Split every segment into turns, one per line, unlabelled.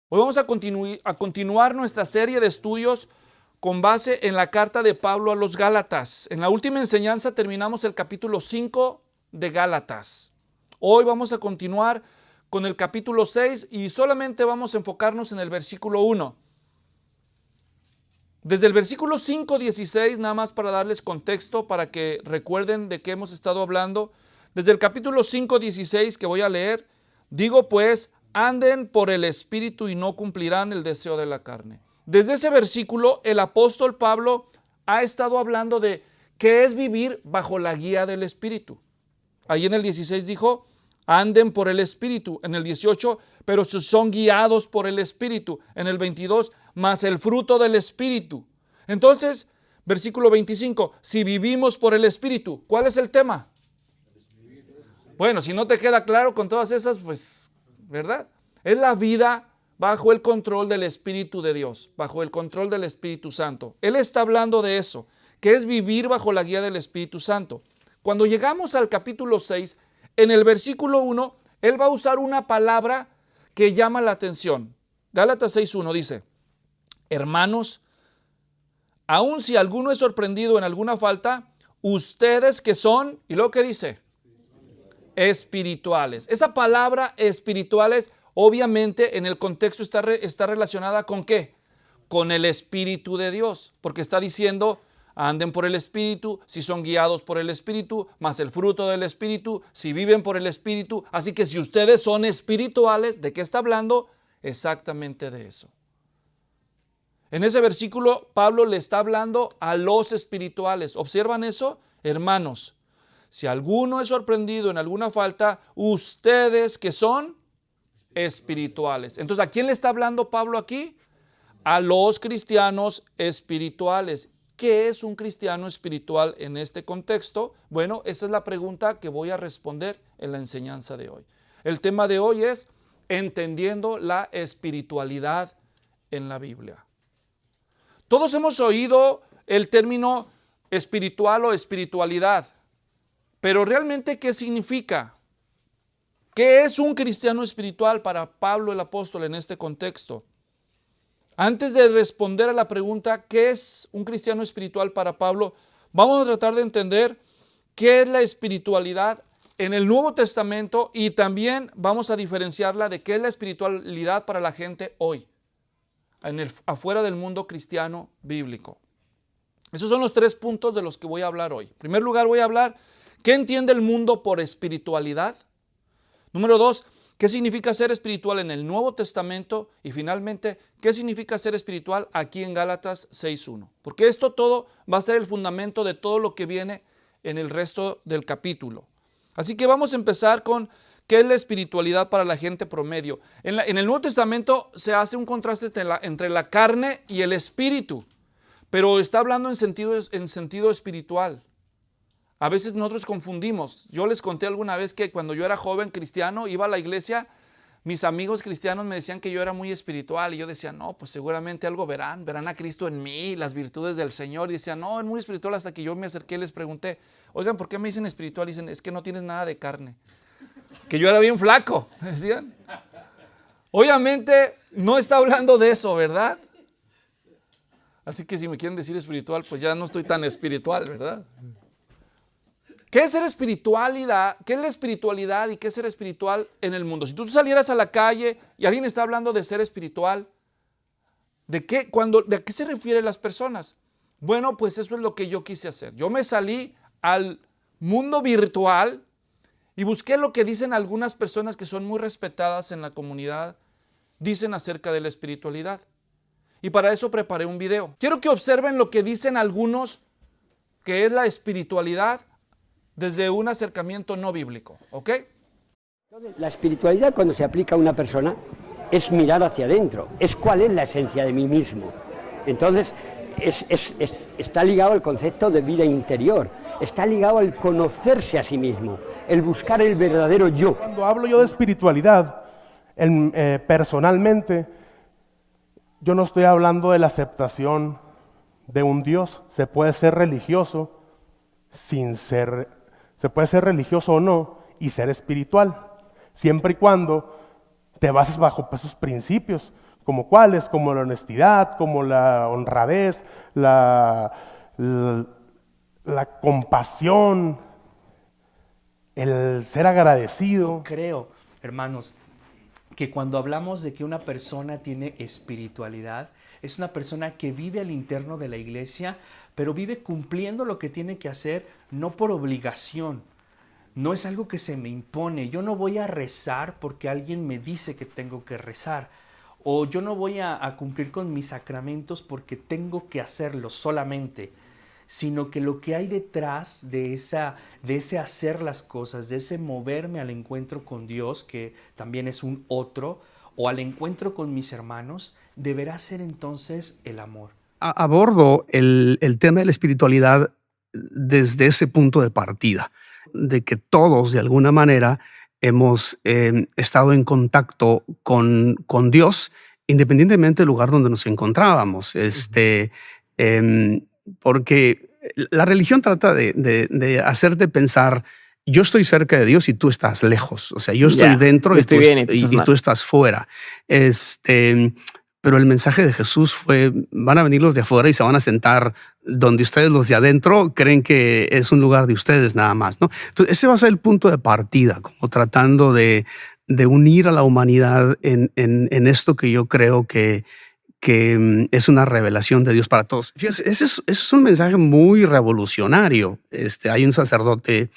Hoy vamos a continuar nuestra serie de estudios con base en la carta de Pablo a los Gálatas. En la última enseñanza terminamos el capítulo 5 de Gálatas. Hoy vamos a continuar con el capítulo 6 y solamente vamos a enfocarnos en el versículo 1. Desde el versículo 5:16, nada más para darles contexto, para que recuerden de qué hemos estado hablando. Desde el capítulo 5:16 que voy a leer, digo pues, anden por el Espíritu y no cumplirán el deseo de la carne. Desde ese versículo, el apóstol Pablo ha estado hablando de qué es vivir bajo la guía del Espíritu. Ahí en el 16 dijo, anden por el Espíritu. En el 18, pero son guiados por el Espíritu. En el 22, más el fruto del Espíritu. Entonces, versículo 25, si vivimos por el Espíritu, ¿cuál es el tema? Bueno, si no te queda claro con todas esas, pues, ¿verdad? Es la vida bajo el control del Espíritu de Dios, bajo el control del Espíritu Santo. Él está hablando de eso, que es vivir bajo la guía del Espíritu Santo. Cuando llegamos al capítulo 6, en el versículo 1, él va a usar una palabra que llama la atención. Gálatas 6:1 dice, hermanos, aun si alguno es sorprendido en alguna falta, ustedes que son, y luego ¿qué dice? Espirituales. Esa palabra espirituales, obviamente en el contexto está relacionada con ¿qué? Con el Espíritu de Dios, porque está diciendo, anden por el Espíritu, si son guiados por el Espíritu, más el fruto del Espíritu, si viven por el Espíritu. Así que si ustedes son espirituales, ¿de qué está hablando? Exactamente de eso. En ese versículo, Pablo le está hablando a los espirituales. ¿Observan eso? Hermanos, si alguno es sorprendido en alguna falta, ustedes que son espirituales. Entonces, ¿a quién le está hablando Pablo aquí? A los cristianos espirituales. ¿Qué es un cristiano espiritual en este contexto? Bueno, esa es la pregunta que voy a responder en la enseñanza de hoy. El tema de hoy es entendiendo la espiritualidad en la Biblia. Todos hemos oído el término espiritual o espiritualidad, pero realmente ¿qué significa? ¿Qué es un cristiano espiritual para Pablo el apóstol en este contexto? Antes de responder a la pregunta, ¿qué es un cristiano espiritual para Pablo? Vamos a tratar de entender qué es la espiritualidad en el Nuevo Testamento y también vamos a diferenciarla de qué es la espiritualidad para la gente hoy, afuera del mundo cristiano bíblico. Esos son los 3 puntos de los que voy a hablar hoy. En primer lugar, voy a hablar ¿qué entiende el mundo por espiritualidad? Número 2, ¿qué significa ser espiritual en el Nuevo Testamento? Y finalmente, ¿qué significa ser espiritual aquí en Gálatas 6:1? Porque esto todo va a ser el fundamento de todo lo que viene en el resto del capítulo. Así que vamos a empezar con ¿qué es la espiritualidad para la gente promedio? En el Nuevo Testamento se hace un contraste entre la carne y el espíritu, pero está hablando en sentido espiritual. A veces nosotros confundimos. Yo les conté alguna vez que cuando yo era joven cristiano, iba a la iglesia, mis amigos cristianos me decían que yo era muy espiritual y yo decía, no, pues seguramente algo verán a Cristo en mí, las virtudes del Señor. Y decían, no, es muy espiritual, hasta que yo me acerqué y les pregunté, oigan, ¿por qué me dicen espiritual? Y dicen, es que no tienes nada de carne. Que yo era bien flaco, me decían. Obviamente no está hablando de eso, ¿verdad? Así que si me quieren decir espiritual, pues ya no estoy tan espiritual, ¿verdad? ¿Qué es ser espiritualidad? ¿Qué es la espiritualidad y qué es ser espiritual en el mundo? Si tú salieras a la calle y alguien está hablando de ser espiritual, ¿de qué se refieren las personas? Bueno, pues eso es lo que yo quise hacer. Yo me salí al mundo virtual y busqué lo que dicen algunas personas que son muy respetadas en la comunidad, dicen acerca de la espiritualidad. Y para eso preparé un video. Quiero que observen lo que dicen algunos que es la espiritualidad desde un acercamiento no bíblico, ¿ok?
La espiritualidad, cuando se aplica a una persona, es mirar hacia adentro, es cuál es la esencia de mí mismo. Entonces, está ligado al concepto de vida interior, está ligado al conocerse a sí mismo, el buscar el verdadero yo.
Cuando hablo yo de espiritualidad, personalmente, yo no estoy hablando de la aceptación de un Dios. Se puede ser religioso se puede ser religioso o no y ser espiritual, siempre y cuando te bases bajo esos principios, ¿Como cuáles? Como la honestidad, como la honradez, la compasión, el ser agradecido.
Creo, hermanos, que cuando hablamos de que una persona tiene espiritualidad, es una persona que vive al interno de la iglesia, pero vive cumpliendo lo que tiene que hacer, no por obligación. No es algo que se me impone. Yo no voy a rezar porque alguien me dice que tengo que rezar. O yo no voy a cumplir con mis sacramentos porque tengo que hacerlo solamente. Sino que lo que hay detrás de ese hacer las cosas, de ese moverme al encuentro con Dios, que también es un otro, o al encuentro con mis hermanos, deberá ser entonces el amor.
Abordo el tema de la espiritualidad desde ese punto de partida, de que todos de alguna manera hemos estado en contacto con Dios, independientemente del lugar donde nos encontrábamos. Porque la religión trata de hacerte pensar, yo estoy cerca de Dios y tú estás lejos. O sea, yo estoy dentro y tú estás fuera. Pero el mensaje de Jesús fue, van a venir los de afuera y se van a sentar donde ustedes, los de adentro, creen que es un lugar de ustedes nada más, ¿no? Entonces, ese va a ser el punto de partida, como tratando de unir a la humanidad en esto que yo creo que es una revelación de Dios para todos. Fíjense, ese es un mensaje muy revolucionario. Hay un sacerdote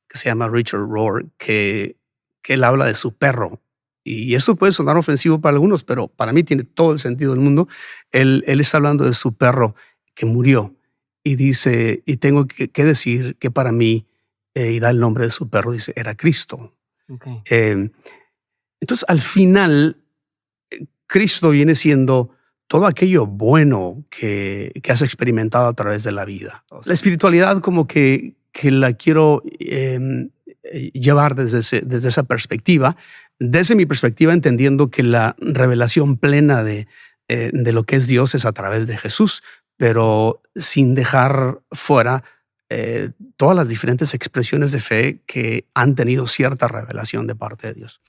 que se llama Richard Rohr que él habla de su perro. Y eso puede sonar ofensivo para algunos, pero para mí tiene todo el sentido del mundo. Él está hablando de su perro que murió y dice, y tengo que decir que para mí, y da el nombre de su perro, dice, era Cristo.
Okay.
Entonces, al final, Cristo viene siendo todo aquello bueno que has experimentado a través de la vida. La espiritualidad como que la quiero llevar desde esa perspectiva, desde mi perspectiva entendiendo que la revelación plena de lo que es Dios es a través de Jesús, pero sin dejar fuera todas las diferentes expresiones de fe que han tenido cierta revelación de parte de Dios.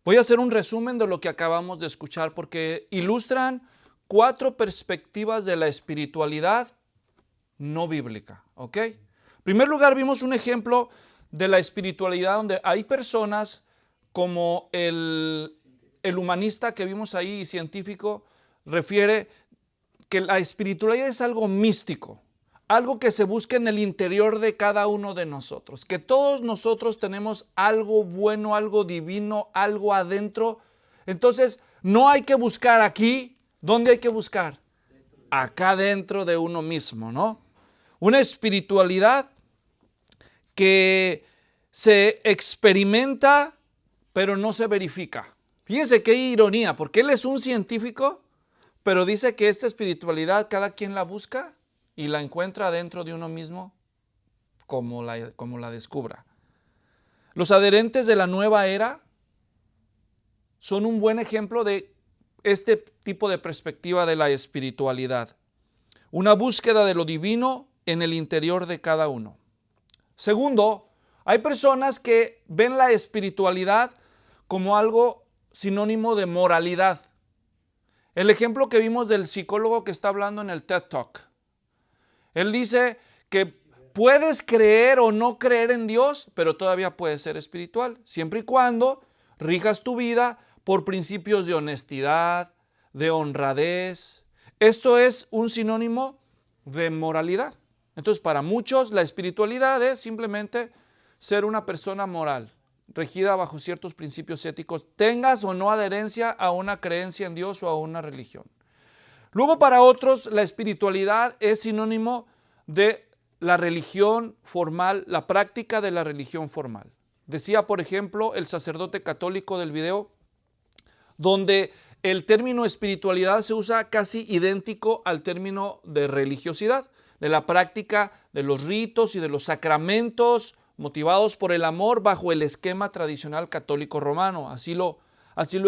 Voy a hacer un resumen de lo que acabamos de escuchar porque ilustran 4 perspectivas de la espiritualidad no bíblica, ¿ok? En primer lugar, vimos un ejemplo de la espiritualidad donde hay personas como el humanista que vimos ahí, científico, refiere que la espiritualidad es algo místico, algo que se busca en el interior de cada uno de nosotros, que todos nosotros tenemos algo bueno, algo divino, algo adentro. Entonces, no hay que buscar aquí. ¿Dónde hay que buscar? Acá dentro de uno mismo, ¿no? Una espiritualidad que se experimenta, pero no se verifica. Fíjense qué ironía, porque él es un científico, pero dice que esta espiritualidad cada quien la busca y la encuentra dentro de uno mismo como la descubra. Los adherentes de la nueva era son un buen ejemplo de este tipo de perspectiva de la espiritualidad. Una búsqueda de lo divino en el interior de cada uno. Segundo, hay personas que ven la espiritualidad como algo sinónimo de moralidad. El ejemplo que vimos del psicólogo que está hablando en el TED Talk. Él dice que puedes creer o no creer en Dios, pero todavía puedes ser espiritual, siempre y cuando rijas tu vida por principios de honestidad, de honradez. Esto es un sinónimo de moralidad. Entonces, para muchos, la espiritualidad es simplemente ser una persona moral, regida bajo ciertos principios éticos, tengas o no adherencia a una creencia en Dios o a una religión. Luego, para otros, la espiritualidad es sinónimo de la religión formal, la práctica de la religión formal. Decía, por ejemplo, el sacerdote católico del video, donde el término espiritualidad se usa casi idéntico al término de religiosidad, de la práctica de los ritos y de los sacramentos motivados por el amor bajo el esquema tradicional católico romano. Así lo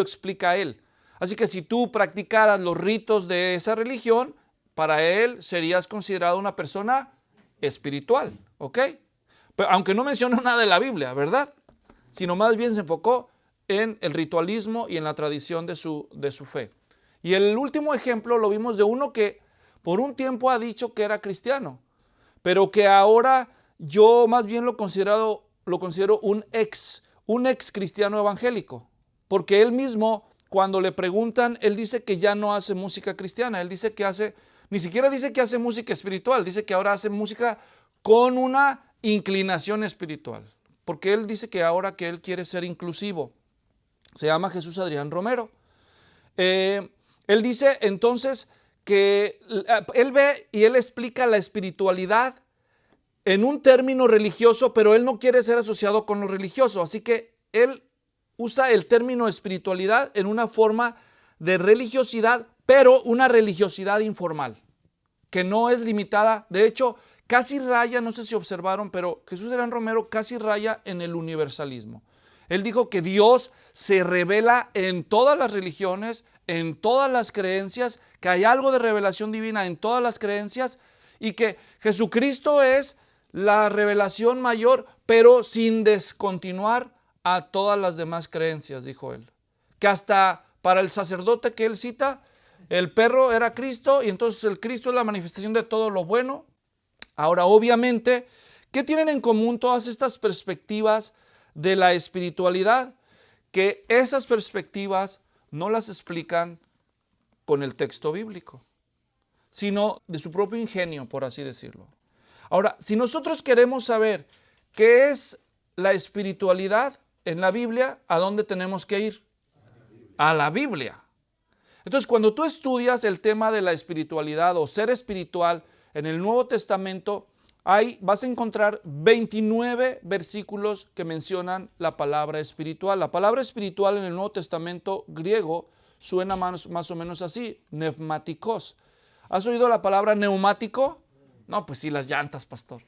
explica él. Así que si tú practicaras los ritos de esa religión, para él serías considerado una persona espiritual, ¿ok? Pero aunque no mencionó nada de la Biblia, ¿verdad? Sino más bien se enfocó en el ritualismo y en la tradición de su fe. Y el último ejemplo lo vimos de uno que por un tiempo ha dicho que era cristiano, pero que ahora yo más bien lo considero un ex cristiano evangélico, porque él mismo, cuando le preguntan, él dice que ya no hace música cristiana, él dice que ni siquiera dice que hace música espiritual, dice que ahora hace música con una inclinación espiritual, porque él dice que ahora que él quiere ser inclusivo. Se llama Jesús Adrián Romero. Él dice entonces que él ve y él explica la espiritualidad en un término religioso, pero él no quiere ser asociado con lo religioso, así que él usa el término espiritualidad en una forma de religiosidad, pero una religiosidad informal, que no es limitada. De hecho, casi raya, no sé si observaron, pero Jesús Adrián Romero casi raya en el universalismo. Él dijo que Dios se revela en todas las religiones, en todas las creencias, que hay algo de revelación divina en todas las creencias y que Jesucristo es la revelación mayor, pero sin descontinuar a todas las demás creencias, dijo él. Que hasta para el sacerdote que él cita, el perro era Cristo y entonces el Cristo es la manifestación de todo lo bueno. Ahora, obviamente, ¿qué tienen en común todas estas perspectivas de la espiritualidad? Que esas perspectivas no las explican con el texto bíblico, sino de su propio ingenio, por así decirlo. Ahora, si nosotros queremos saber qué es la espiritualidad en la Biblia, ¿a dónde tenemos que ir? A la Biblia. Entonces, cuando tú estudias el tema de la espiritualidad o ser espiritual en el Nuevo Testamento, vas a encontrar 29 versículos que mencionan la palabra espiritual. La palabra espiritual en el Nuevo Testamento griego suena más o menos así, pneumáticos. ¿Has oído la palabra neumático? No, pues sí, las llantas, pastor.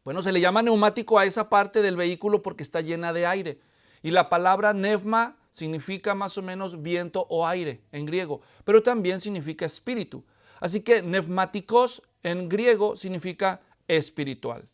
Bueno, se le llama neumático a esa parte del vehículo porque está llena de aire. Y la palabra pneuma significa más o menos viento o aire en griego, pero también significa espíritu. Así que pneumáticos en griego significa espiritual.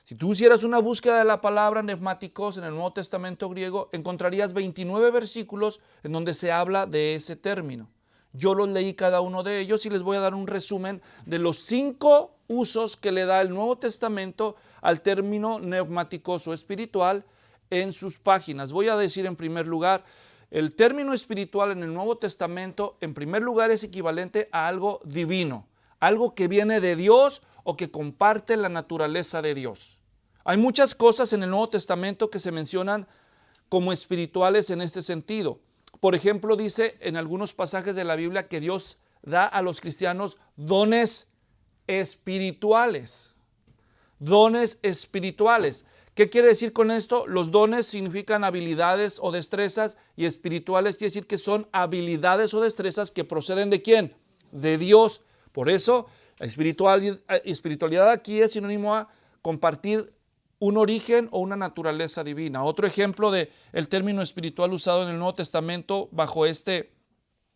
Si tú hicieras una búsqueda de la palabra pneumáticos en el Nuevo Testamento griego, encontrarías 29 versículos en donde se habla de ese término. Yo los leí cada uno de ellos y les voy a dar un resumen de los 5 usos que le da el Nuevo Testamento al término pneumáticos o espiritual en sus páginas. Voy a decir en primer lugar, el término espiritual en el Nuevo Testamento, en primer lugar, es equivalente a algo divino, algo que viene de Dios o que comparte la naturaleza de Dios. Hay muchas cosas en el Nuevo Testamento que se mencionan como espirituales en este sentido. Por ejemplo, dice en algunos pasajes de la Biblia que Dios da a los cristianos dones espirituales. Dones espirituales. ¿Qué quiere decir con esto? Los dones significan habilidades o destrezas y espirituales quiere decir que son habilidades o destrezas que proceden ¿de quién? De Dios. Por eso, la espiritualidad aquí es sinónimo a compartir un origen o una naturaleza divina. Otro ejemplo del término espiritual usado en el Nuevo Testamento bajo este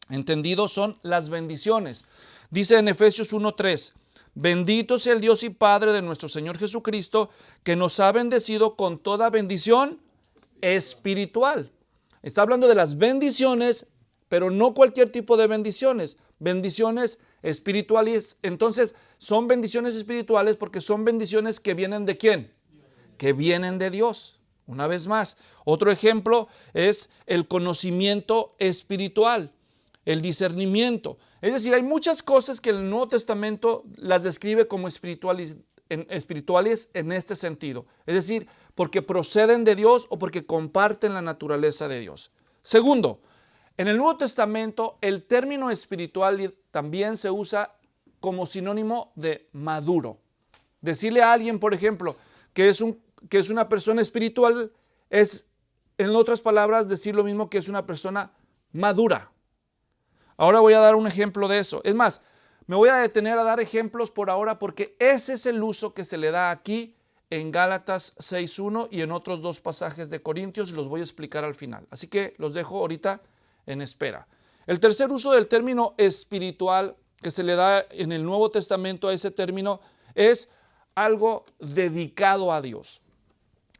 entendido son las bendiciones. Dice en Efesios 1:3, bendito sea el Dios y Padre de nuestro Señor Jesucristo, que nos ha bendecido con toda bendición espiritual. Está hablando de las bendiciones, pero no cualquier tipo de bendiciones, bendiciones espirituales. Entonces, son bendiciones espirituales porque son bendiciones que vienen ¿de quién? Que vienen de Dios. Una vez más, otro ejemplo es el conocimiento espiritual, el discernimiento. Es decir, hay muchas cosas que el Nuevo Testamento las describe como espirituales en este sentido. Es decir, porque proceden de Dios o porque comparten la naturaleza de Dios. Segundo, en el Nuevo Testamento el término espiritual también se usa como sinónimo de maduro. Decirle a alguien, por ejemplo, que es una persona espiritual es, en otras palabras, decir lo mismo que es una persona madura. Ahora voy a dar un ejemplo de eso. Es más, me voy a detener a dar ejemplos por ahora porque ese es el uso que se le da aquí en Gálatas 6:1 y en otros 2 pasajes de Corintios y los voy a explicar al final. Así que los dejo ahorita en espera. El tercer uso del término espiritual que se le da en el Nuevo Testamento a ese término es algo dedicado a Dios.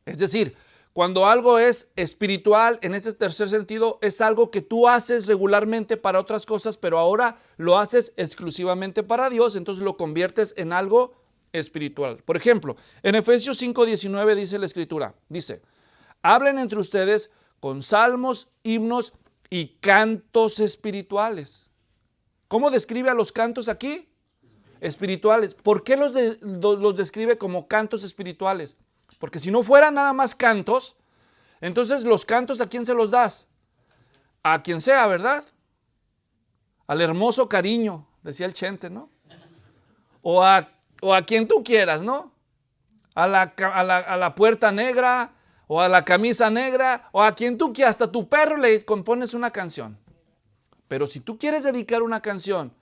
Es decir, Cuando algo es espiritual, en este tercer sentido, es algo que tú haces regularmente para otras cosas, pero ahora lo haces exclusivamente para Dios, entonces lo conviertes en algo espiritual. Por ejemplo, en Efesios 5:19 dice la Escritura, dice, hablen entre ustedes con salmos, himnos y cantos espirituales. ¿Cómo describe a los cantos aquí? Espirituales. ¿Por qué los describe como cantos espirituales? Porque si no fueran nada más cantos, entonces los cantos ¿a quién se los das? A quien sea, ¿verdad? Al hermoso cariño, decía el Chente, ¿no? O a quien tú quieras, ¿no? A la puerta negra, o a la camisa negra, o a quien tú quieras, hasta tu perro le compones una canción. Pero si tú quieres dedicar una canción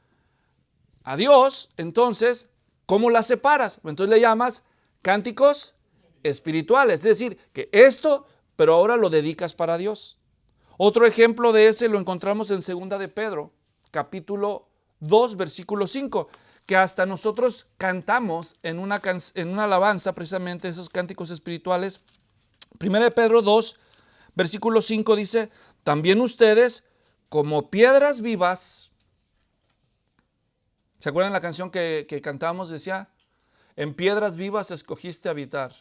a Dios, entonces, ¿cómo la separas? Entonces le llamas cánticos espirituales, es decir, que esto, pero ahora lo dedicas para Dios. Otro ejemplo de ese lo encontramos en 2 de Pedro, capítulo 2, versículo 5, que hasta nosotros cantamos en una alabanza, precisamente esos cánticos espirituales. 1 de Pedro 2, versículo 5 dice, también ustedes, como piedras vivas, ¿se acuerdan la canción que cantábamos? Decía, en piedras vivas escogiste habitar.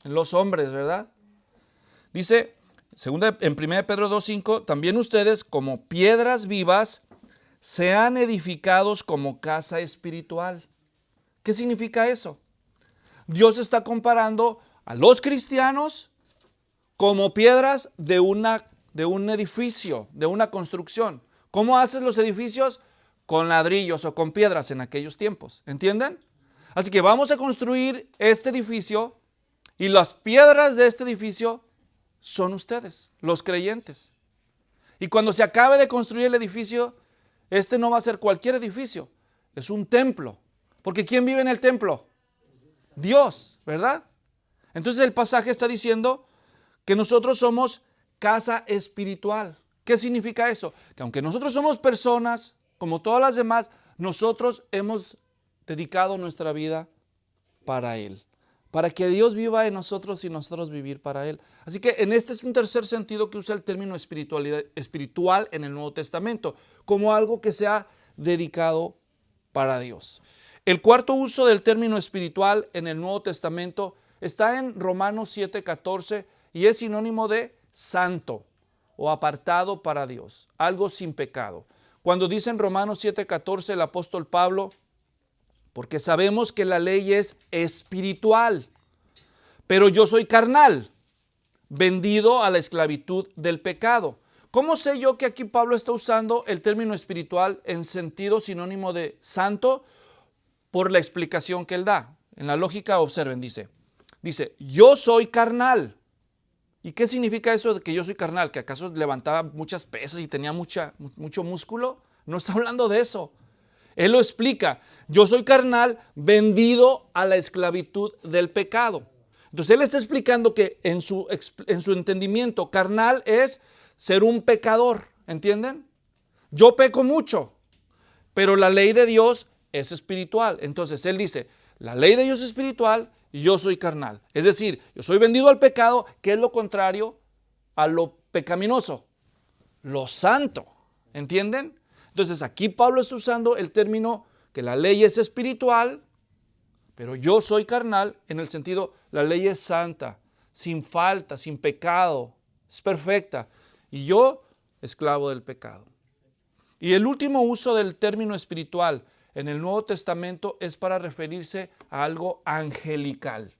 En los hombres, ¿verdad? Dice, en 1 Pedro 2:5, también ustedes como piedras vivas sean edificados como casa espiritual. ¿Qué significa eso? Dios está comparando a los cristianos como piedras de un edificio, de una construcción. ¿Cómo haces los edificios? Con ladrillos o con piedras en aquellos tiempos, ¿entienden? Así que vamos a construir este edificio y las piedras de este edificio son ustedes, los creyentes. Y cuando se acabe de construir el edificio, este no va a ser cualquier edificio, es un templo. Porque ¿quién vive en el templo? Dios, ¿verdad? Entonces el pasaje está diciendo que nosotros somos casa espiritual. ¿Qué significa eso? Que aunque nosotros somos personas, como todas las demás, nosotros hemos dedicado nuestra vida para Él. Para que Dios viva en nosotros y nosotros vivir para Él. Así que en este es un tercer sentido que usa el término espiritual en el Nuevo Testamento, como algo que sea dedicado para Dios. El cuarto uso del término espiritual en el Nuevo Testamento está en Romanos 7:14 y es sinónimo de santo o apartado para Dios, algo sin pecado. Cuando dice en Romanos 7:14 el apóstol Pablo, porque sabemos que la ley es espiritual, pero yo soy carnal, vendido a la esclavitud del pecado. ¿Cómo sé yo que aquí Pablo está usando el término espiritual en sentido sinónimo de santo? Por la explicación que él da. En la lógica, observen, dice, yo soy carnal. ¿Y qué significa eso de que yo soy carnal? ¿Que acaso levantaba muchas pesas y tenía mucho músculo? No está hablando de eso. Él lo explica, yo soy carnal vendido a la esclavitud del pecado. Entonces él está explicando que en su entendimiento carnal es ser un pecador, ¿entienden? Yo peco mucho, pero la ley de Dios es espiritual. Entonces él dice, la ley de Dios es espiritual y yo soy carnal. Es decir, yo soy vendido al pecado, que es lo contrario a lo pecaminoso, lo santo, ¿entienden? Entonces aquí Pablo está usando el término que la ley es espiritual, pero yo soy carnal en el sentido, la ley es santa, sin falta, sin pecado, es perfecta. Y yo, esclavo del pecado. Y el último uso del término espiritual en el Nuevo Testamento es para referirse a algo angelical.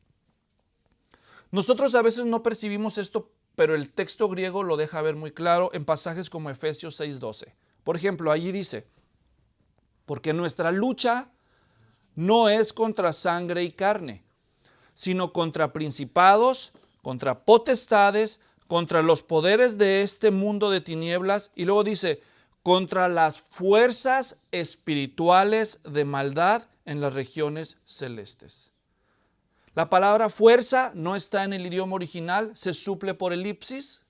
Nosotros a veces no percibimos esto, pero el texto griego lo deja ver muy claro en pasajes como Efesios 6:12. Por ejemplo, allí dice, porque nuestra lucha no es contra sangre y carne, sino contra principados, contra potestades, contra los poderes de este mundo de tinieblas, y luego dice, contra las fuerzas espirituales de maldad en las regiones celestes. La palabra fuerza no está en el idioma original, se suple por elipsis.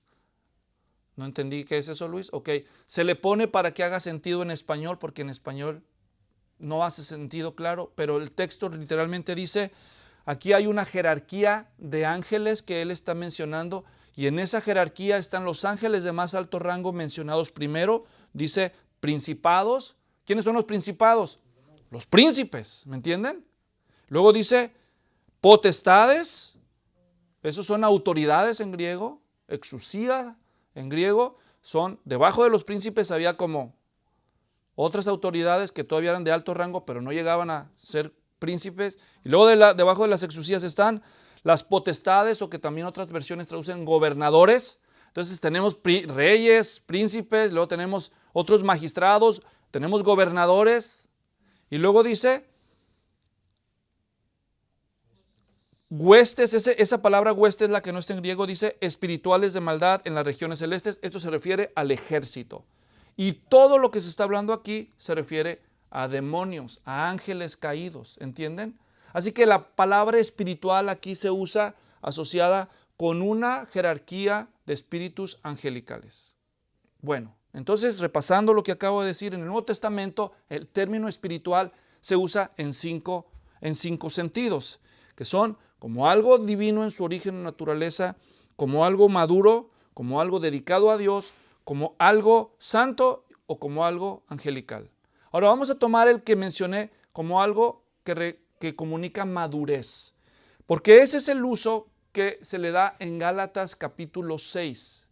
¿No entendí qué es eso, Luis? Ok, se le pone para que haga sentido en español, porque en español no hace sentido claro, pero el texto literalmente dice, aquí hay una jerarquía de ángeles que él está mencionando, y en esa jerarquía están los ángeles de más alto rango mencionados primero. Dice principados. ¿Quiénes son los principados? Los príncipes, ¿me entienden? Luego dice potestades. Esos son autoridades en griego. Exusía en griego. Son, debajo de los príncipes había como otras autoridades que todavía eran de alto rango, pero no llegaban a ser príncipes. Y luego debajo de las exusías están las potestades, o que también otras versiones traducen gobernadores. Entonces tenemos reyes, príncipes, luego tenemos otros magistrados, tenemos gobernadores. Y luego dice huestes. Esa palabra huestes es la que no está en griego. Dice espirituales de maldad en las regiones celestes. Esto se refiere al ejército. Y todo lo que se está hablando aquí se refiere a demonios, a ángeles caídos, ¿entienden? Así que la palabra espiritual aquí se usa asociada con una jerarquía de espíritus angelicales. Bueno, entonces repasando lo que acabo de decir, en el Nuevo Testamento el término espiritual se usa en cinco sentidos, que son como algo divino en su origen o naturaleza, como algo maduro, como algo dedicado a Dios, como algo santo o como algo angelical. Ahora vamos a tomar el que mencioné como algo que comunica madurez, porque ese es el uso que se le da en Gálatas capítulo 6.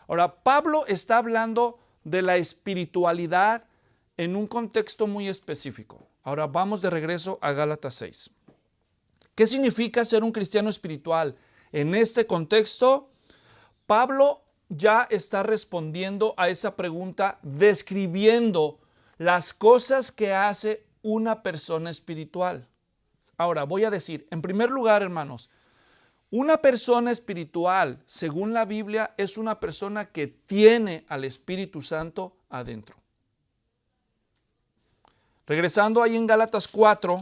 Ahora, Pablo está hablando de la espiritualidad en un contexto muy específico. Ahora vamos de regreso a Gálatas 6. ¿Qué significa ser un cristiano espiritual? En este contexto, Pablo ya está respondiendo a esa pregunta describiendo las cosas que hace una persona espiritual. Ahora voy a decir, en primer lugar, hermanos, una persona espiritual, según la Biblia, es una persona que tiene al Espíritu Santo adentro. Regresando ahí en Gálatas 4,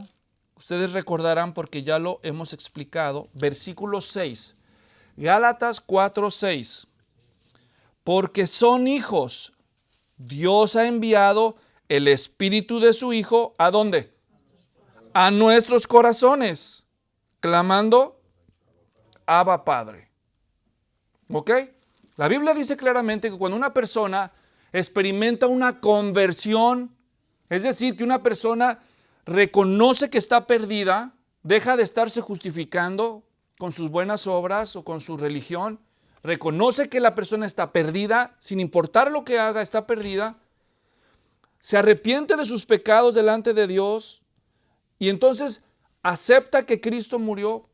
ustedes recordarán porque ya lo hemos explicado, versículo 6. Gálatas 4, 6. Porque son hijos, Dios ha enviado el Espíritu de su Hijo, ¿a dónde? A nuestros corazones, clamando, Abba Padre. ¿Ok? La Biblia dice claramente que cuando una persona experimenta una conversión, es decir, que una persona reconoce que está perdida, deja de estarse justificando con sus buenas obras o con su religión, reconoce que la persona está perdida, sin importar lo que haga, está perdida, se arrepiente de sus pecados delante de Dios y entonces acepta que Cristo murió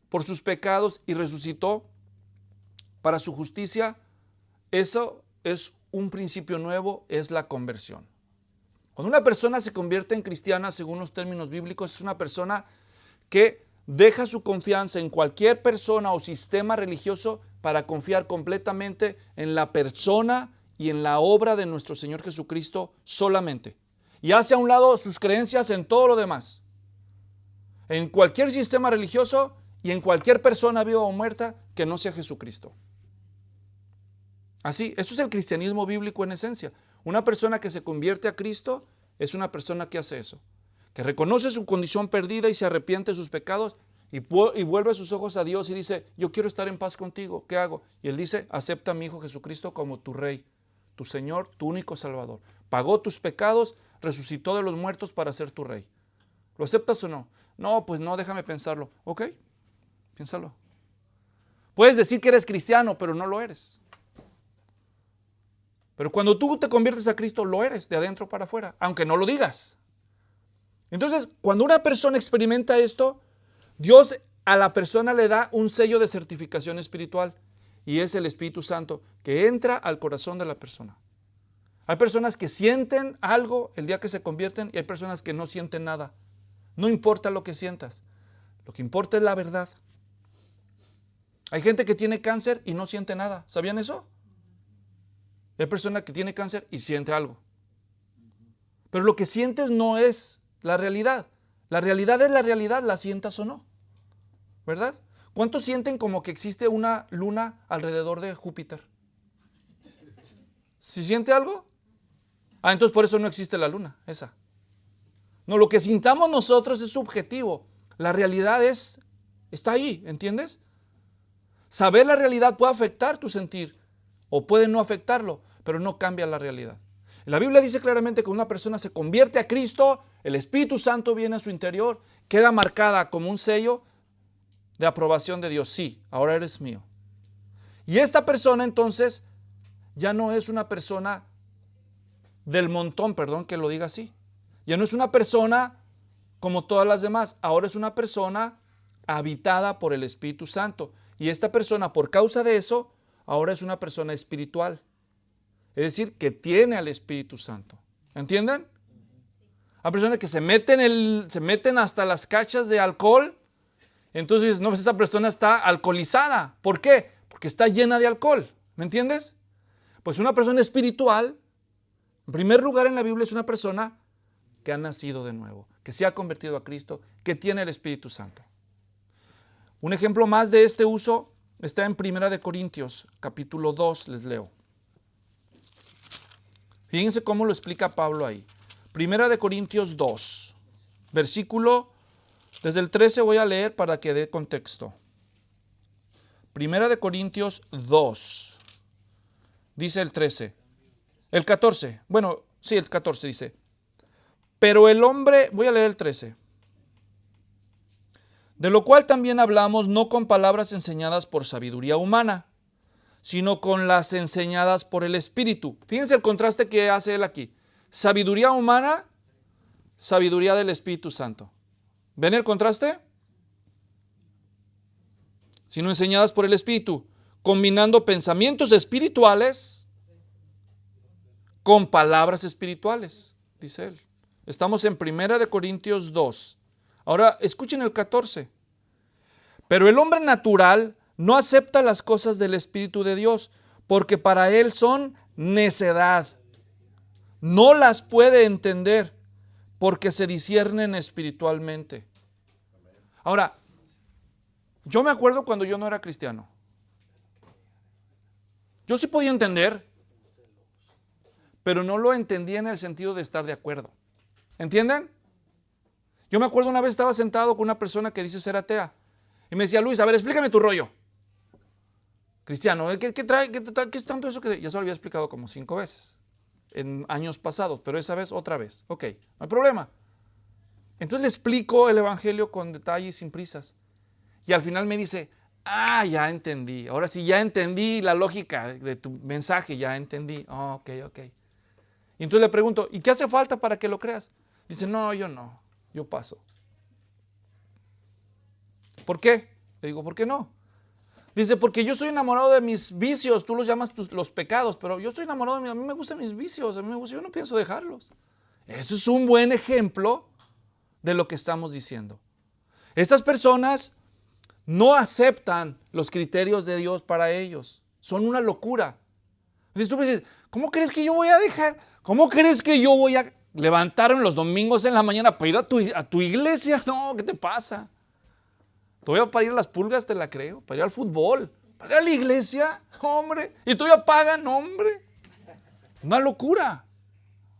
por sus pecados y resucitó para su justicia. Eso es un principio nuevo, es la conversión. Cuando una persona se convierte en cristiana, según los términos bíblicos, es una persona que deja su confianza en cualquier persona o sistema religioso para confiar completamente en la persona y en la obra de nuestro Señor Jesucristo solamente. Y hace a un lado sus creencias en todo lo demás. En cualquier sistema religioso y en cualquier persona viva o muerta que no sea Jesucristo. Así, eso es el cristianismo bíblico en esencia. Una persona que se convierte a Cristo es una persona que hace eso, que reconoce su condición perdida y se arrepiente de sus pecados y vuelve sus ojos a Dios y dice, yo quiero estar en paz contigo, ¿qué hago? Y Él dice, acepta a mi Hijo Jesucristo como tu Rey, tu Señor, tu único Salvador. Pagó tus pecados, resucitó de los muertos para ser tu Rey. ¿Lo aceptas o no? No, pues no, déjame pensarlo. Ok, piénsalo. Puedes decir que eres cristiano, pero no lo eres. Pero cuando tú te conviertes a Cristo, lo eres, de adentro para afuera, aunque no lo digas. Entonces, cuando una persona experimenta esto, Dios a la persona le da un sello de certificación espiritual y es el Espíritu Santo que entra al corazón de la persona. Hay personas que sienten algo el día que se convierten y hay personas que no sienten nada. No importa lo que sientas, lo que importa es la verdad. Hay gente que tiene cáncer y no siente nada. ¿Sabían eso? Hay personas que tiene cáncer y siente algo. Pero lo que sientes no es la realidad. La realidad es la realidad, la sientas o no. ¿Verdad? ¿Cuántos sienten como que existe una luna alrededor de Júpiter? ¿Sí siente algo? Ah, entonces por eso no existe la luna, esa. No, lo que sintamos nosotros es subjetivo. La realidad está ahí, ¿entiendes? Saber la realidad puede afectar tu sentir o puede no afectarlo, pero no cambia la realidad. La Biblia dice claramente que una persona se convierte a Cristo, el Espíritu Santo viene a su interior, queda marcada como un sello de aprobación de Dios. Sí, ahora eres mío. Y esta persona entonces ya no es una persona del montón, perdón que lo diga así. Ya no es una persona como todas las demás, ahora es una persona habitada por el Espíritu Santo. Y esta persona, por causa de eso, ahora es una persona espiritual. Es decir, que tiene al Espíritu Santo. ¿Entienden? Hay personas que se meten hasta las cachas de alcohol. Entonces, no, esa persona está alcoholizada. ¿Por qué? Porque está llena de alcohol. ¿Me entiendes? Pues una persona espiritual, en primer lugar en la Biblia, es una persona que ha nacido de nuevo, que se ha convertido a Cristo, que tiene el Espíritu Santo. Un ejemplo más de este uso está en 1 Corintios, capítulo 2, les leo. Fíjense cómo lo explica Pablo ahí. 1 Corintios 2, versículo, desde el 13 voy a leer para que dé contexto. 1 Corintios 2, dice el 13. El 14, bueno, sí, el 14 dice. Pero el hombre, voy a leer el 13. De lo cual también hablamos no con palabras enseñadas por sabiduría humana, sino con las enseñadas por el Espíritu. Fíjense el contraste que hace él aquí. Sabiduría humana, sabiduría del Espíritu Santo. ¿Ven el contraste? Sino enseñadas por el Espíritu, combinando pensamientos espirituales con palabras espirituales, dice él. Estamos en 1 Corintios 2. Ahora, escuchen el 14. Pero el hombre natural no acepta las cosas del Espíritu de Dios, porque para él son necedad. No las puede entender, porque se disciernen espiritualmente. Ahora, yo me acuerdo cuando yo no era cristiano. Yo sí podía entender, pero no lo entendía en el sentido de estar de acuerdo. ¿Entienden? Yo me acuerdo una vez estaba sentado con una persona que dice ser atea. Y me decía, Luis, a ver, explícame tu rollo. Cristiano, ¿qué es tanto eso que...? Ya se lo había explicado como 5 veces en años pasados, pero esa vez otra vez. Ok, no hay problema. Entonces le explico el evangelio con detalle y sin prisas. Y al final me dice, ya entendí. Ahora sí, ya entendí la lógica de tu mensaje, ya entendí. Ok. Y entonces le pregunto, ¿y qué hace falta para que lo creas? Dice, no, yo paso. ¿Por qué? Le digo, ¿por qué no? Dice, porque yo estoy enamorado de mis vicios, tú los llamas los pecados, pero yo estoy enamorado a mí me gustan mis vicios, yo no pienso dejarlos. Eso es un buen ejemplo de lo que estamos diciendo. Estas personas no aceptan los criterios de Dios para ellos, son una locura. Entonces tú me dices, ¿cómo crees que yo voy a dejar? ¿Cómo crees que yo voy a levantarme los domingos en la mañana para ir a tu iglesia? No, ¿qué te pasa? Todavía para ir a las pulgas te la creo, para ir al fútbol, para ir a la iglesia, hombre, y todavía pagan, hombre. Una locura.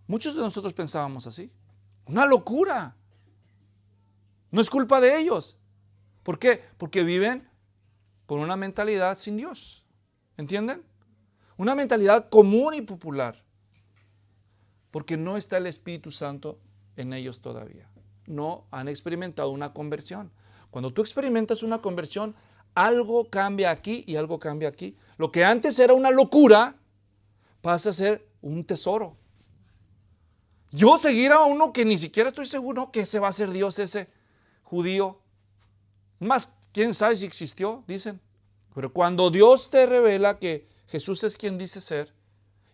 Muchos de nosotros pensábamos así. Una locura. No es culpa de ellos. ¿Por qué? Porque viven con una mentalidad sin Dios. ¿Entienden? Una mentalidad común y popular. Porque no está el Espíritu Santo en ellos todavía. No han experimentado una conversión. Cuando tú experimentas una conversión, algo cambia aquí y algo cambia aquí. Lo que antes era una locura, pasa a ser un tesoro. Yo seguir a uno que ni siquiera estoy seguro que ese va a ser Dios, ese judío. Más, quién sabe si existió, dicen. Pero cuando Dios te revela que Jesús es quien dice ser,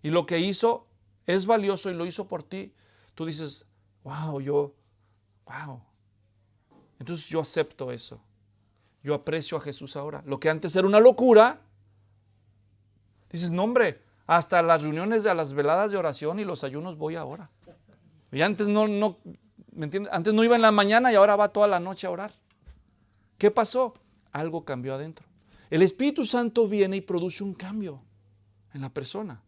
y lo que hizo es valioso y lo hizo por ti, tú dices, wow. Entonces yo acepto eso. Yo aprecio a Jesús ahora. Lo que antes era una locura, dices, no hombre, hasta las reuniones de las veladas de oración y los ayunos voy ahora. Y antes no, ¿me entiendes? Antes no iba en la mañana y ahora va toda la noche a orar. ¿Qué pasó? Algo cambió adentro. El Espíritu Santo viene y produce un cambio en la persona.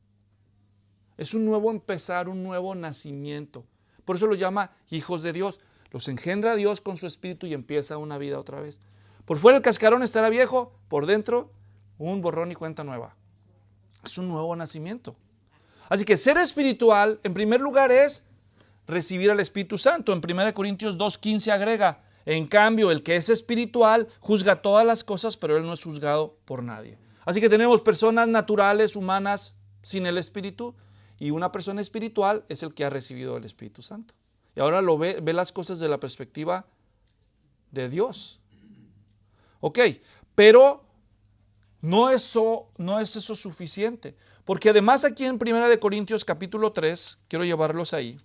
Es un nuevo empezar, un nuevo nacimiento. Por eso lo llama hijos de Dios. Los engendra Dios con su espíritu y empieza una vida otra vez. Por fuera el cascarón estará viejo, por dentro un borrón y cuenta nueva. Es un nuevo nacimiento. Así que ser espiritual, en primer lugar, es recibir al Espíritu Santo. En 1 Corintios 2:15 agrega, en cambio, el que es espiritual juzga todas las cosas, pero él no es juzgado por nadie. Así que tenemos personas naturales, humanas, sin el Espíritu, y una persona espiritual es el que ha recibido el Espíritu Santo. Y ahora ve las cosas de la perspectiva de Dios. Ok, pero no es eso suficiente. Porque además aquí en 1 Corintios capítulo 3, quiero llevarlos ahí,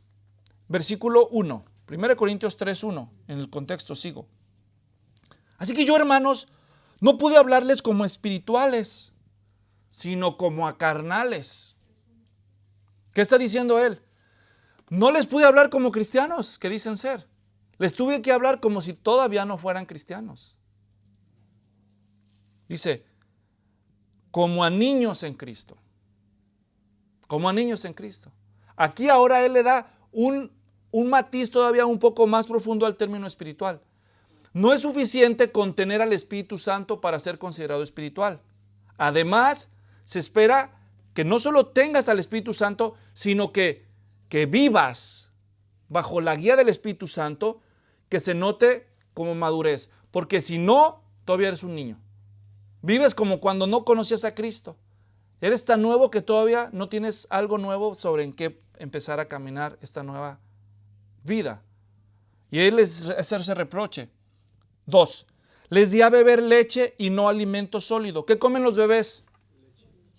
versículo 1, 1 Corintios 3:1, en el contexto sigo. Así que yo, hermanos, no pude hablarles como espirituales, sino como a carnales. ¿Qué está diciendo él? No les pude hablar como cristianos, que dicen ser. Les tuve que hablar como si todavía no fueran cristianos. Dice, como a niños en Cristo. Como a niños en Cristo. Aquí ahora él le da un matiz todavía un poco más profundo al término espiritual. No es suficiente con tener al Espíritu Santo para ser considerado espiritual. Además, se espera que no solo tengas al Espíritu Santo, sino que vivas bajo la guía del Espíritu Santo, que se note como madurez. Porque si no, todavía eres un niño. Vives como cuando no conocías a Cristo. Eres tan nuevo que todavía no tienes algo nuevo sobre en qué empezar a caminar esta nueva vida. Y él les hacerse reproche. 2. Les di a beber leche y no alimento sólido. ¿Qué comen los bebés?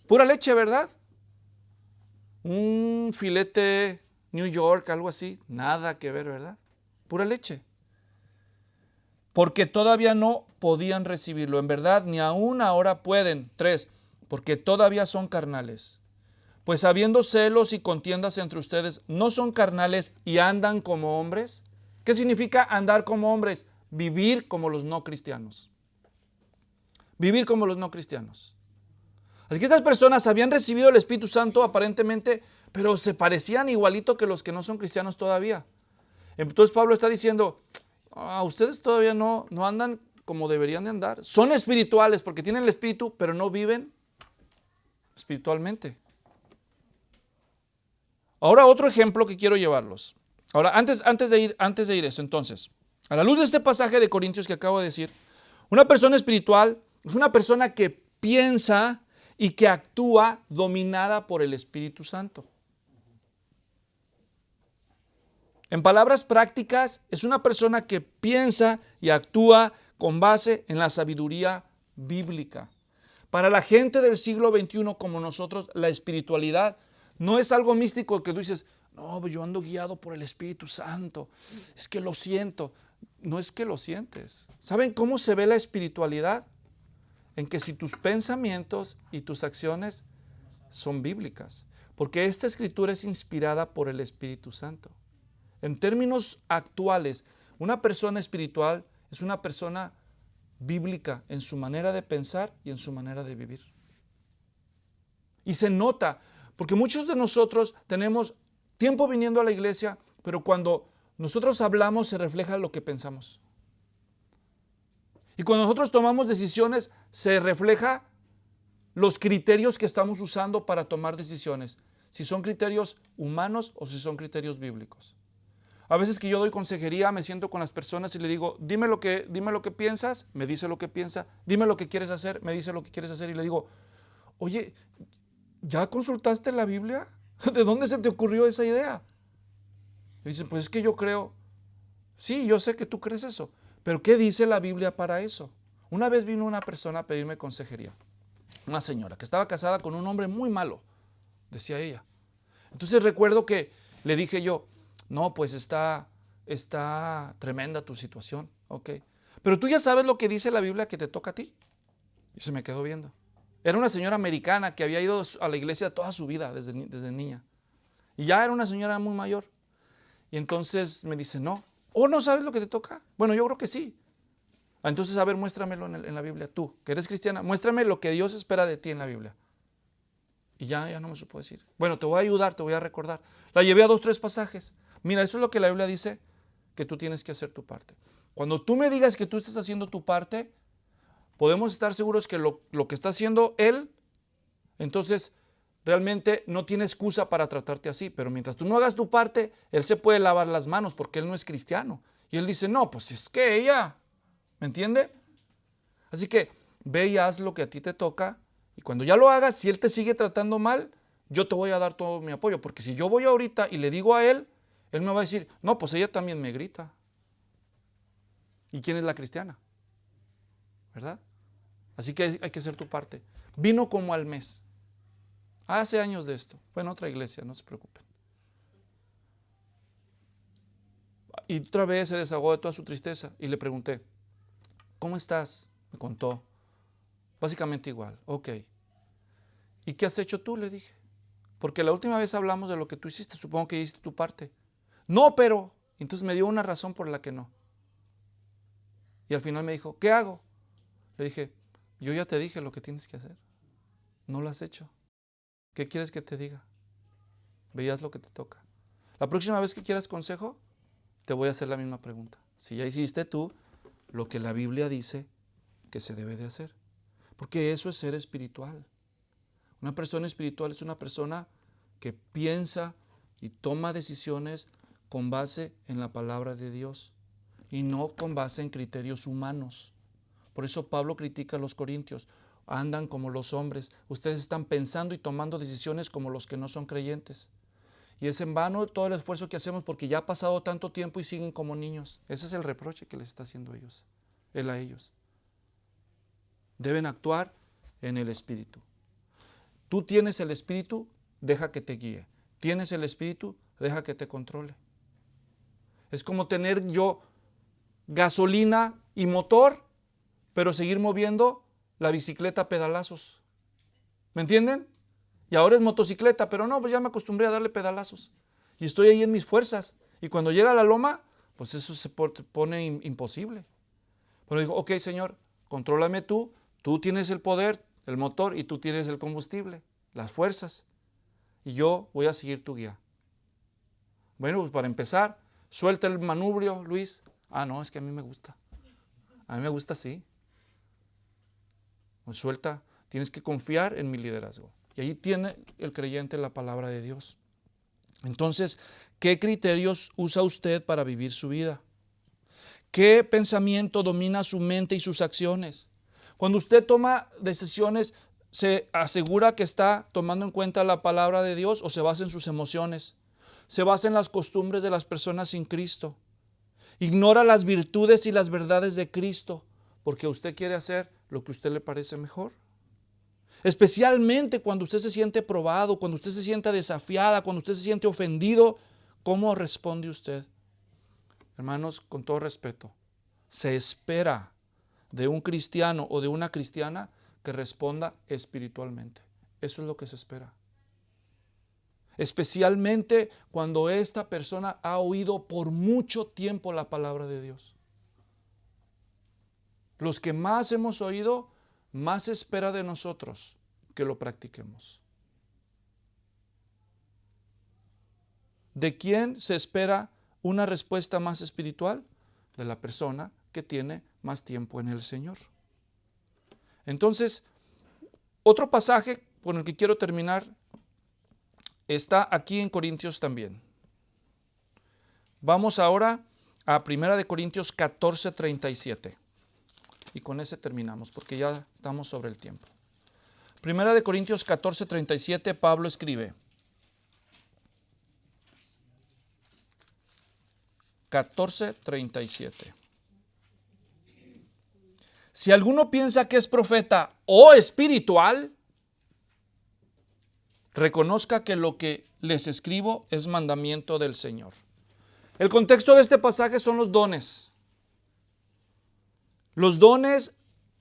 Pura leche, ¿verdad? Un filete New York, algo así. Nada que ver, ¿verdad? Pura leche. Porque todavía no podían recibirlo. En verdad, ni aún ahora pueden. 3. Porque todavía son carnales. Pues habiendo celos y contiendas entre ustedes, ¿no son carnales y andan como hombres? ¿Qué significa andar como hombres? Vivir como los no cristianos. Vivir como los no cristianos. Así que estas personas habían recibido el Espíritu Santo aparentemente, pero se parecían igualito que los que no son cristianos todavía. Entonces Pablo está diciendo, ustedes todavía no andan como deberían de andar. Son espirituales porque tienen el Espíritu, pero no viven espiritualmente. Ahora otro ejemplo que quiero llevarlos. Ahora, antes de ir eso, entonces, a la luz de este pasaje de Corintios que acabo de decir, una persona espiritual es una persona que piensa y que actúa dominada por el Espíritu Santo. En palabras prácticas, es una persona que piensa y actúa con base en la sabiduría bíblica. Para la gente del siglo XXI como nosotros, la espiritualidad no es algo místico que tú dices, no, yo ando guiado por el Espíritu Santo, es que lo siento. No es que lo sientes. ¿Saben cómo se ve la espiritualidad? En que si tus pensamientos y tus acciones son bíblicas, porque esta escritura es inspirada por el Espíritu Santo. En términos actuales, una persona espiritual es una persona bíblica en su manera de pensar y en su manera de vivir. Y se nota, porque muchos de nosotros tenemos tiempo viniendo a la iglesia, pero cuando nosotros hablamos se refleja lo que pensamos. Y cuando nosotros tomamos decisiones se refleja los criterios que estamos usando para tomar decisiones. Si son criterios humanos o si son criterios bíblicos. A veces que yo doy consejería, me siento con las personas y le digo, dime lo que piensas, me dice lo que piensa, dime lo que quieres hacer, me dice lo que quieres hacer y le digo, oye, ¿ya consultaste la Biblia? ¿De dónde se te ocurrió esa idea? Y dicen, pues es que yo creo, sí, yo sé que tú crees eso, pero ¿qué dice la Biblia para eso? Una vez vino una persona a pedirme consejería, una señora que estaba casada con un hombre muy malo, decía ella. Entonces recuerdo que le dije yo, no, pues está tremenda tu situación, ok. Pero tú ya sabes lo que dice la Biblia que te toca a ti. Y se me quedó viendo. Era una señora americana que había ido a la iglesia toda su vida, desde niña. Y ya era una señora muy mayor. Y entonces me dice, no. ¿No sabes lo que te toca? Bueno, yo creo que sí. Entonces, a ver, muéstramelo en la Biblia. Tú, que eres cristiana, muéstrame lo que Dios espera de ti en la Biblia. Y ya no me supo decir. Bueno, te voy a ayudar, te voy a recordar. La llevé a 2, 3 pasajes. Mira, eso es lo que la Biblia dice que tú tienes que hacer tu parte. Cuando tú me digas que tú estás haciendo tu parte, podemos estar seguros que lo que está haciendo Él, entonces realmente no tiene excusa para tratarte así. Pero mientras tú no hagas tu parte, Él se puede lavar las manos porque Él no es cristiano. Y Él dice, no, pues es que ella, ¿me entiende? Así que ve y haz lo que a ti te toca. Y cuando ya lo hagas, si Él te sigue tratando mal, yo te voy a dar todo mi apoyo. Porque si yo voy ahorita y le digo a Él, Él me va a decir, no, pues ella también me grita. ¿Y quién es la cristiana? ¿Verdad? Así que hay que hacer tu parte. Vino como al mes. Hace años de esto. Fue en otra iglesia, no se preocupen. Y otra vez se desahogó de toda su tristeza. Y le pregunté, ¿cómo estás? Me contó. Básicamente igual. Ok. ¿Y qué has hecho tú? Le dije. Porque la última vez hablamos de lo que tú hiciste. Supongo que hiciste tu parte. No, pero. Entonces me dio una razón por la que no. Y al final me dijo, ¿qué hago? Le dije, yo ya te dije lo que tienes que hacer. No lo has hecho. ¿Qué quieres que te diga? Veías lo que te toca. La próxima vez que quieras consejo, te voy a hacer la misma pregunta. Si ya hiciste tú lo que la Biblia dice que se debe de hacer. Porque eso es ser espiritual. Una persona espiritual es una persona que piensa y toma decisiones con base en la palabra de Dios y no con base en criterios humanos. Por eso Pablo critica a los corintios. Andan como los hombres. Ustedes están pensando y tomando decisiones como los que no son creyentes. Y es en vano todo el esfuerzo que hacemos porque ya ha pasado tanto tiempo y siguen como niños. Ese es el reproche que les está haciendo él a ellos. Deben actuar en el Espíritu. Tú tienes el Espíritu, deja que te guíe. Tienes el Espíritu, deja que te controle. Es como tener yo gasolina y motor, pero seguir moviendo la bicicleta a pedalazos. ¿Me entienden? Y ahora es motocicleta, pero no, pues ya me acostumbré a darle pedalazos. Y estoy ahí en mis fuerzas. Y cuando llega a la loma, pues eso se pone imposible. Pero digo, ok, Señor, contrólame tú tienes el poder, el motor, y tú tienes el combustible, las fuerzas. Y yo voy a seguir tu guía. Bueno, pues para empezar, suelta el manubrio, Luis. Ah, no, es que a mí me gusta. A mí me gusta así. Pues suelta, tienes que confiar en mi liderazgo. Y ahí tiene el creyente la palabra de Dios. Entonces, ¿qué criterios usa usted para vivir su vida? ¿Qué pensamiento domina su mente y sus acciones? Cuando usted toma decisiones, ¿se asegura que está tomando en cuenta la palabra de Dios o se basa en sus emociones? ¿Se basa en las costumbres de las personas sin Cristo? ¿Ignora las virtudes y las verdades de Cristo porque usted quiere hacer lo que a usted le parece mejor? Especialmente cuando usted se siente probado, cuando usted se siente desafiada, cuando usted se siente ofendido, ¿cómo responde usted? Hermanos, con todo respeto, se espera de un cristiano o de una cristiana que responda espiritualmente. Eso es lo que se espera. Especialmente cuando esta persona ha oído por mucho tiempo la palabra de Dios. Los que más hemos oído, más se espera de nosotros que lo practiquemos. ¿De quién se espera una respuesta más espiritual? De la persona que tiene más tiempo en el Señor. Entonces, otro pasaje con el que quiero terminar está aquí en Corintios también. Vamos ahora a 1 Corintios 14:37. Y con ese terminamos, porque ya estamos sobre el tiempo. 1 Corintios 14:37, Pablo escribe. 14:37. Si alguno piensa que es profeta o espiritual, reconozca que lo que les escribo es mandamiento del Señor. El contexto de este pasaje son los dones. Los dones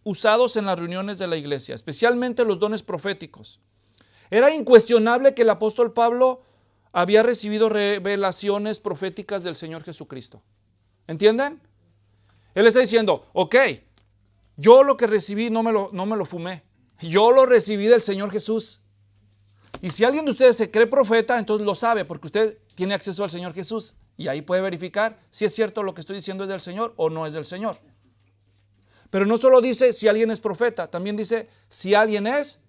usados en las reuniones de la iglesia, especialmente los dones proféticos. Era incuestionable que el apóstol Pablo había recibido revelaciones proféticas del Señor Jesucristo. ¿Entienden? Él está diciendo, ok, yo lo que recibí no me lo fumé. Yo lo recibí del Señor Jesús. Y si alguien de ustedes se cree profeta, entonces lo sabe, porque usted tiene acceso al Señor Jesús Y ahí puede verificar si es cierto lo que estoy diciendo es del Señor o no es del Señor. Pero no solo dice si alguien es profeta, también dice si alguien es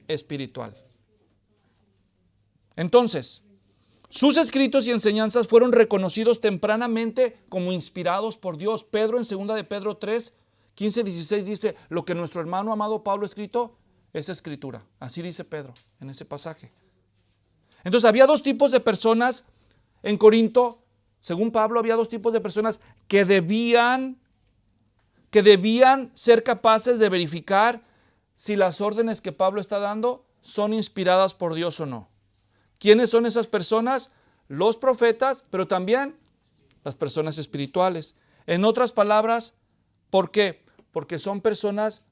espiritual. Entonces, sus escritos y enseñanzas fueron reconocidos tempranamente como inspirados por Dios. Pedro en 2 de Pedro 3, 15, 16 dice, lo que nuestro hermano amado Pablo ha escrito es escritura. Así dice Pedro en ese pasaje. Entonces había dos tipos de personas en Corinto. Según Pablo, había dos tipos de personas que debían ser capaces de verificar si las órdenes que Pablo está dando son inspiradas por Dios o no. ¿Quiénes son esas personas? Los profetas, pero también las personas espirituales. En otras palabras, ¿por qué? Porque son personas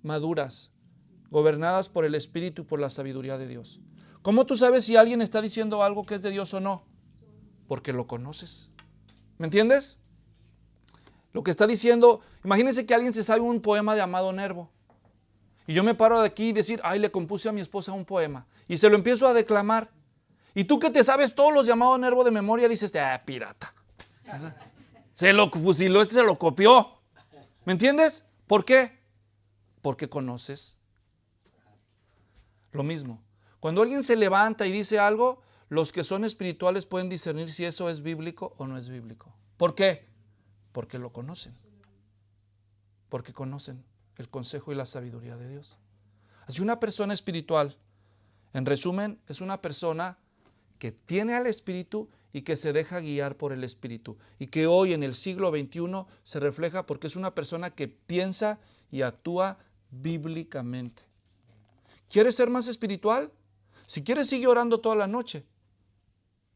maduras, gobernadas por el Espíritu y por la sabiduría de Dios. ¿Cómo tú sabes si alguien está diciendo algo que es de Dios o no? Porque lo conoces. ¿Me entiendes? Lo que está diciendo, imagínense que alguien se sabe un poema de Amado Nervo. Y yo me paro de aquí y decir, ay, le compuse a mi esposa un poema. Y se lo empiezo a declamar. Y tú que te sabes todos los de Amado Nervo de memoria, dices, pirata. Se lo fusiló, se lo copió. ¿Me entiendes? ¿Por qué? Porque conoces. Lo mismo. Cuando alguien se levanta y dice algo, los que son espirituales pueden discernir si eso es bíblico o no es bíblico. ¿Por qué? Porque lo conocen. Porque conocen el consejo y la sabiduría de Dios. Así una persona espiritual, en resumen, es una persona que tiene al Espíritu y que se deja guiar por el Espíritu. Y que hoy en el siglo XXI se refleja porque es una persona que piensa y actúa bíblicamente. ¿Quieres ser más espiritual? Si quieres, sigue orando toda la noche.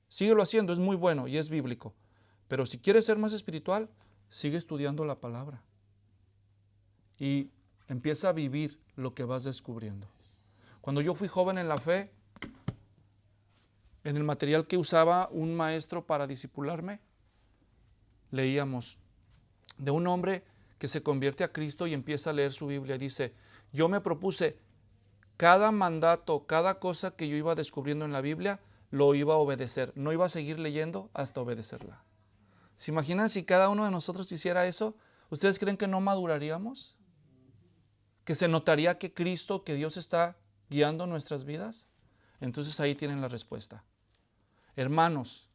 Síguelo haciendo, es muy bueno y es bíblico. Pero si quieres ser más espiritual, sigue estudiando la palabra. Y empieza a vivir lo que vas descubriendo. Cuando yo fui joven en la fe, en el material que usaba un maestro para discipularme, leíamos de un hombre que se convierte a Cristo y empieza a leer su Biblia. Dice, yo me propuse cada mandato, cada cosa que yo iba descubriendo en la Biblia, lo iba a obedecer. No iba a seguir leyendo hasta obedecerla. ¿Se imaginan si cada uno de nosotros hiciera eso? ¿Ustedes creen que no maduraríamos? ¿Que se notaría que Cristo, que Dios está guiando nuestras vidas? Entonces ahí tienen la respuesta. Hermanos,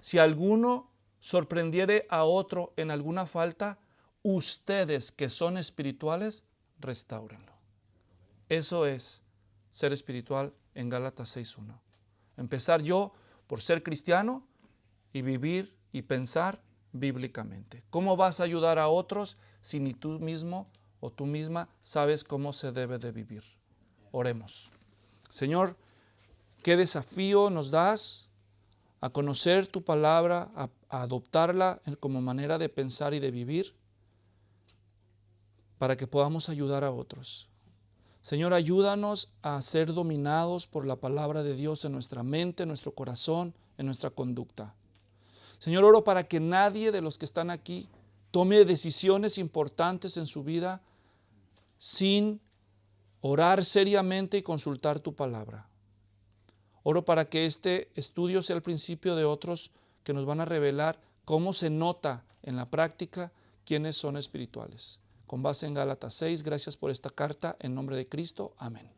si alguno sorprendiere a otro en alguna falta, ustedes que son espirituales, restáurenlo. Eso es ser espiritual en Gálatas 6:1. Empezar yo por ser cristiano y vivir y pensar bíblicamente. ¿Cómo vas a ayudar a otros si ni tú mismo o tú misma sabes cómo se debe de vivir? Oremos. Señor, qué desafío nos das a conocer tu palabra, a adoptarla como manera de pensar y de vivir para que podamos ayudar a otros. Señor, ayúdanos a ser dominados por la palabra de Dios en nuestra mente, en nuestro corazón, en nuestra conducta. Señor, oro para que nadie de los que están aquí tome decisiones importantes en su vida sin orar seriamente y consultar tu palabra. Oro para que este estudio sea el principio de otros que nos van a revelar cómo se nota en la práctica quiénes son espirituales. Con base en Gálatas 6, gracias por esta carta. En nombre de Cristo, amén.